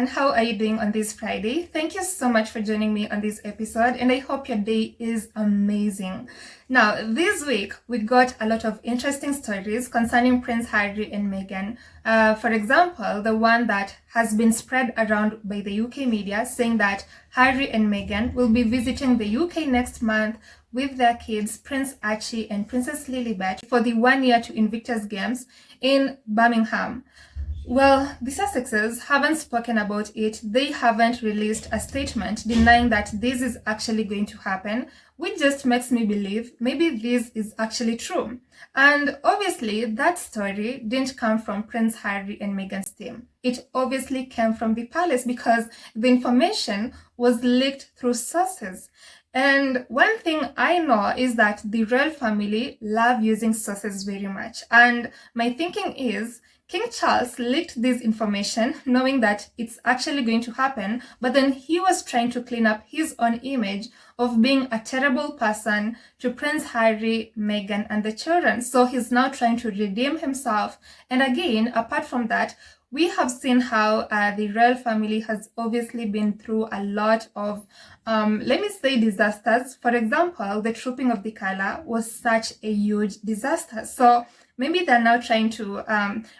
everyone, how are you doing on this Friday? Thank you so much for joining me on this episode, and I hope your day is amazing. Now, this week we got a lot of interesting stories concerning Prince Harry and Meghan. For example, the one that has been spread around by the UK media saying that Harry and Meghan will be visiting the UK next month with their kids, Prince Archie and Princess Lilibet, for the 1 year to Invictus Games in Birmingham. Well, the Sussexes haven't spoken about it. They haven't released a statement denying that this is actually going to happen, which just makes me believe maybe this is actually true. And obviously, that story didn't come from Prince Harry and Meghan's team. It obviously came from the palace because the information was leaked through sources. And one thing I know is that the royal family love using sources very much. And my thinking is, King Charles leaked this information knowing that it's actually going to happen, but then he was trying to clean up his own image of being a terrible person to Prince Harry, Meghan, and the children. So he's now trying to redeem himself. And again, apart from that, we have seen how the royal family has obviously been through a lot of, let me say, disasters. For example, the trooping of the colour was such a huge disaster. So maybe they're now trying to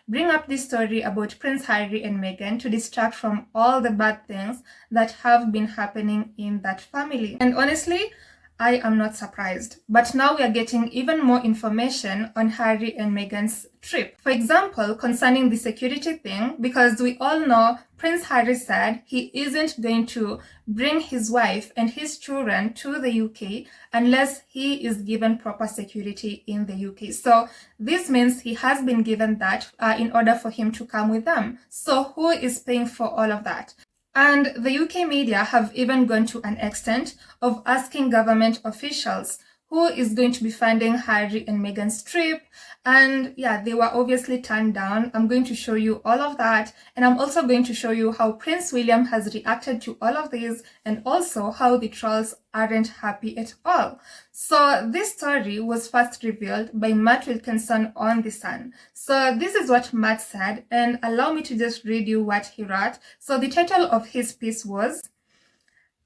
bring up this story about Prince Harry and Meghan to distract from all the bad things that have been happening in that family. And honestly, I am not surprised. But now we are getting even more information on Harry and Meghan's trip. For example, concerning the security thing, because we all know Prince Harry said he isn't going to bring his wife and his children to the UK unless he is given proper security in the UK. So this means he has been given that in order for him to come with them. So who is paying for all of that? And the UK media have even gone to an extent of asking government officials who is going to be funding Harry and Meghan's trip. And yeah, they were obviously turned down. I'm going to show you all of that. And I'm also going to show you how Prince William has reacted to all of this and also how the trolls aren't happy at all. So this story was first revealed by Matt Wilkinson on The Sun. So this is what Matt said, and allow me to just read you what he wrote. So the title of his piece was,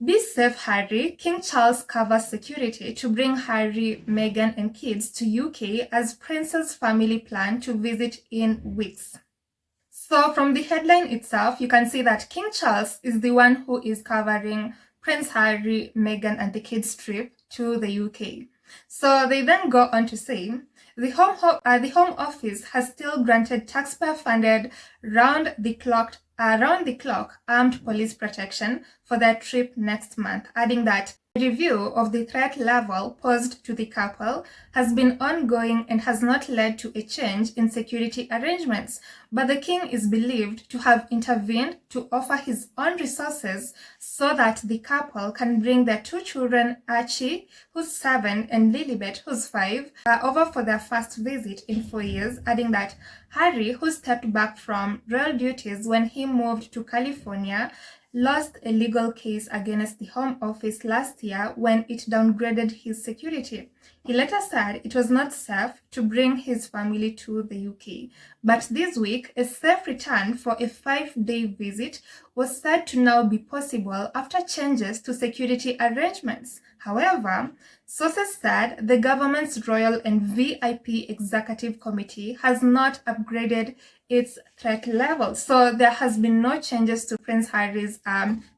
"Be safe, Harry. King Charles covers security to bring Harry, Meghan and kids to UK as Prince's family plan to visit in weeks." So from the headline itself, you can see that King Charles is the one who is covering Prince Harry, Meghan and the kids' trip to the UK. So they then go on to say, the Home Office has still granted taxpayer-funded round-the-clock armed police protection for their trip next month, adding that a review of the threat level posed to the couple has been ongoing and has not led to a change in security arrangements, but the king is believed to have intervened to offer his own resources so that the couple can bring their two children, Archie, who's 7, and Lilibet, who's 5, over for their first visit in 4 years, adding that Harry, who stepped back from royal duties when he moved to California, lost a legal case against the Home Office last year when it downgraded his security. He later said it was not safe to bring his family to the UK. But this week, a safe return for a 5-day visit was said to now be possible after changes to security arrangements. However, sources said the government's Royal and VIP Executive Committee has not upgraded its threat level. So there has been no changes to Prince Harry's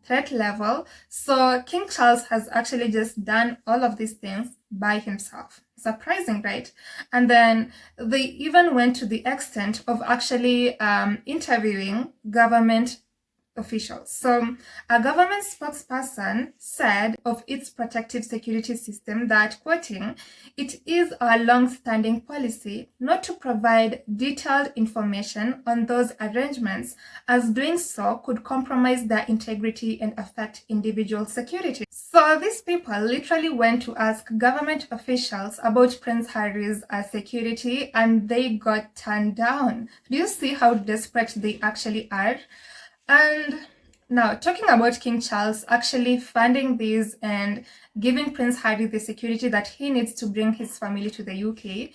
threat level. So King Charles has actually just done all of these things by himself. Surprising, right? And then they even went to the extent of actually interviewing government officials. So a government spokesperson said of its protective security system that, quoting, "It is our long-standing policy not to provide detailed information on those arrangements, as doing so could compromise their integrity and affect individual security." So these people literally went to ask government officials about Prince Harry's security and they got turned down. Do you see how desperate they actually are? And now, talking about King Charles actually funding this and giving Prince Harry the security that he needs to bring his family to the UK,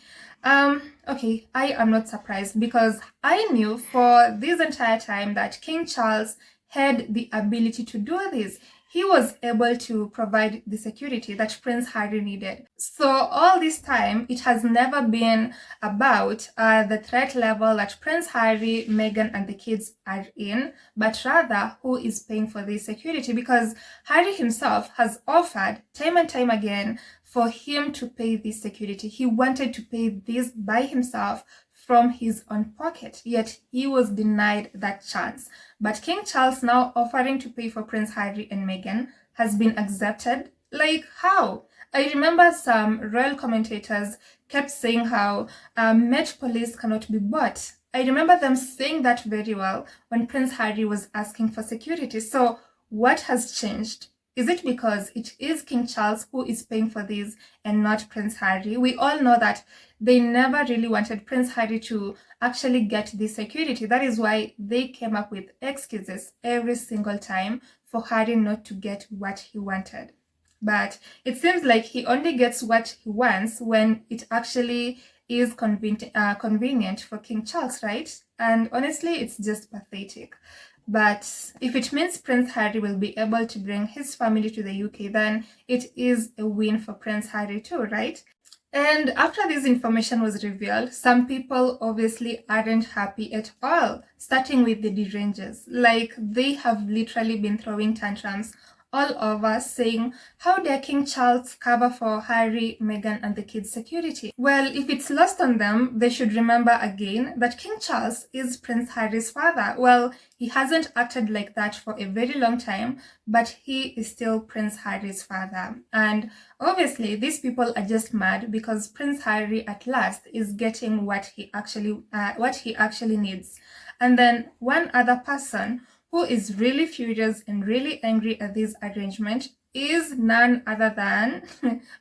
okay, I am not surprised because I knew for this entire time that King Charles had the ability to do this. He was able to provide the security that Prince Harry needed. So all this time, it has never been about the threat level that Prince Harry, Meghan, and the kids are in, but rather who is paying for this security, because Harry himself has offered time and time again for him to pay this security. He wanted to pay this by himself from his own pocket, yet he was denied that chance. But King Charles now offering to pay for Prince Harry and Meghan has been accepted. Like, how? I remember some royal commentators kept saying how Met Police cannot be bought. I remember them saying that very well when Prince Harry was asking for security. So what has changed? Is it because it is King Charles who is paying for this and not Prince Harry? We all know that they never really wanted Prince Harry to actually get this security. That is why they came up with excuses every single time for Harry not to get what he wanted. But it seems like he only gets what he wants when it actually is convenient for King Charles, right? And honestly, it's just pathetic. But if it means Prince Harry will be able to bring his family to the UK, then it is a win for Prince Harry too, right? And after this information was revealed, some people obviously aren't happy at all, starting with the derangers. Like, they have literally been throwing tantrums all over, saying, how dare King Charles cover for Harry, Meghan, and the kids' security? Well, if it's lost on them, they should remember again that King Charles is Prince Harry's father. Well, he hasn't acted like that for a very long time, but he is still Prince Harry's father. And obviously, these people are just mad because Prince Harry at last is getting what he actually needs. And then one other person who is really furious and really angry at this arrangement is none other than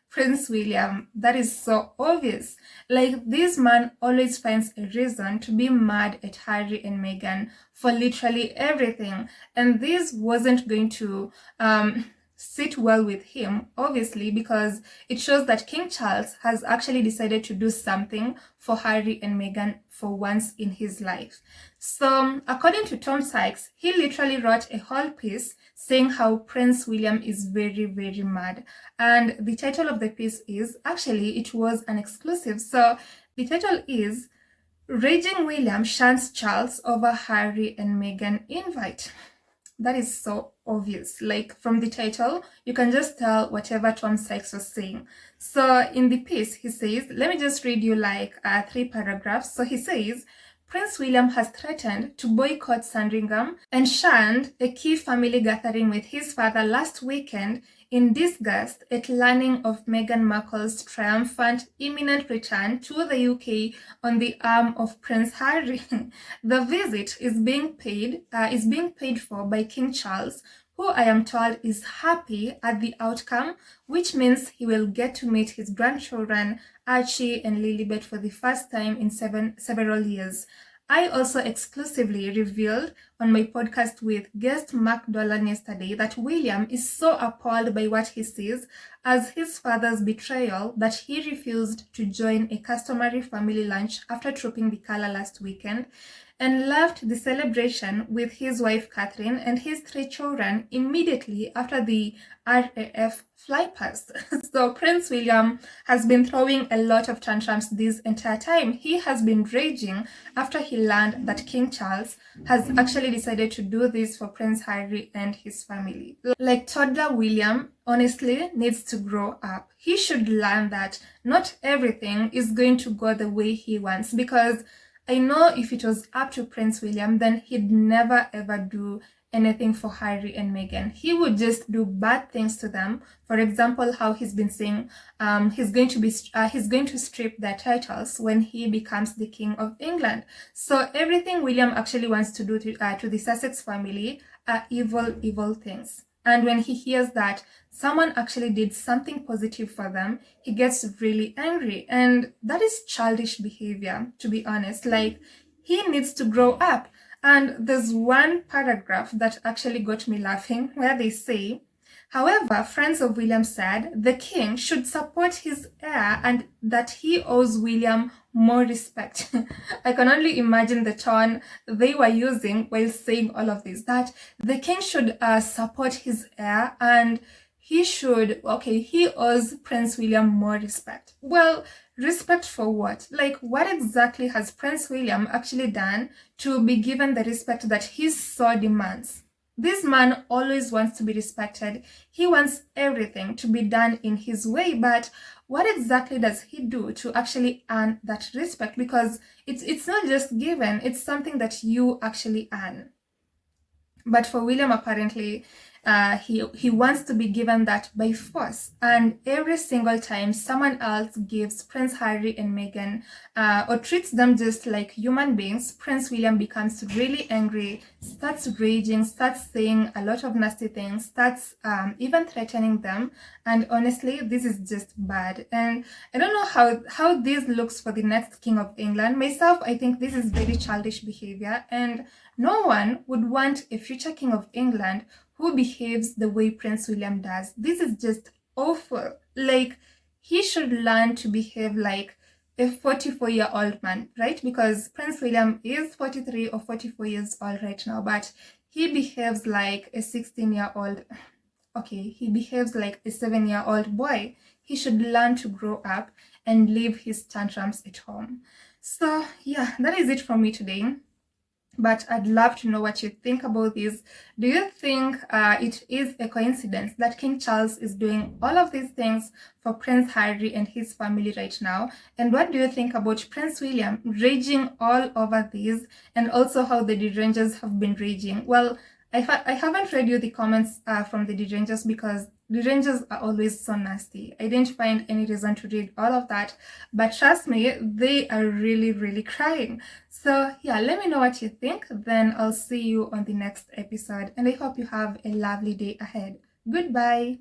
Prince William. That is so obvious. Like, this man always finds a reason to be mad at Harry and Meghan for literally everything. And this wasn't going to sit well with him, obviously, because it shows that King Charles has actually decided to do something for Harry and Meghan for once in his life. So, according to Tom Sykes, he literally wrote a whole piece saying how Prince William is very, very mad. And the title of the piece is, actually, it was an exclusive. So, the title is Raging William Shuns Charles Over Harry and Meghan Invite. That is so obvious. Like, from the title, you can just tell whatever Tom Sykes was saying. So in the piece, he says, let me just read you like 3 paragraphs. So he says, Prince William has threatened to boycott Sandringham and shunned a key family gathering with his father last weekend in disgust at learning of Meghan Markle's triumphant imminent return to the UK on the arm of Prince Harry. The visit is being paid for by King Charles, who I am told is happy at the outcome, which means he will get to meet his grandchildren Archie and Lilibet for the first time in several years. I also exclusively revealed on my podcast with guest Mark Dolan yesterday that William is so appalled by what he sees as his father's betrayal that he refused to join a customary family lunch after trooping the colour last weekend and left the celebration with his wife Catherine and his 3 children immediately after the RAF fly past. So Prince William has been throwing a lot of tantrums this entire time. He has been raging after he learned that King Charles has actually decided to do this for Prince Harry and his family. Like, toddler William honestly needs to grow up. He should learn that not everything is going to go the way he wants, because I know if it was up to Prince William, then he'd never ever do anything for Harry and Meghan. He would just do bad things to them. For example, how he's been saying he's going to strip their titles when he becomes the King of England. So everything William actually wants to do to the Sussex family are evil things. And when he hears that someone actually did something positive for them, he gets really angry. And that is childish behavior, to be honest. Like, he needs to grow up. And there's one paragraph that actually got me laughing, where they say, however, friends of William said the king should support his heir and that he owes William more respect. I can only imagine the tone they were using while saying all of this, that the king should support his heir and he owes Prince William more respect. Well, respect for what? Like, what exactly has Prince William actually done to be given the respect that he so demands? This man always wants to be respected. He wants everything to be done in his way, but what exactly does he do to actually earn that respect? Because it's not just given, it's something that you actually earn. But for William, apparently, he wants to be given that by force. And every single time someone else gives Prince Harry and Meghan or treats them just like human beings, Prince William becomes really angry, starts raging, starts saying a lot of nasty things, starts even threatening them. And honestly, this is just bad. And I don't know how this looks for the next King of England. Myself, I think this is very childish behavior, and no one would want a future King of England who behaves the way Prince William does. This is just awful. Like, he should learn to behave like a 44-year-old man, right? Because Prince William is 43 or 44 years old right now, but he behaves like a 16-year-old. Okay, he behaves like a 7-year-old boy. He should learn to grow up and leave his tantrums at home. So yeah, that is it for me today. But I'd love to know what you think about this. Do you think it is a coincidence that King Charles is doing all of these things for Prince Harry and his family right now? And what do you think about Prince William raging all over this, and also how the derangers have been raging? Well, I haven't read you the comments from the derangers because derangers are always so nasty. I didn't find any reason to read all of that, but trust me, they are really, really crying. So yeah, let me know what you think. Then I'll see you on the next episode, and I hope you have a lovely day ahead. Goodbye.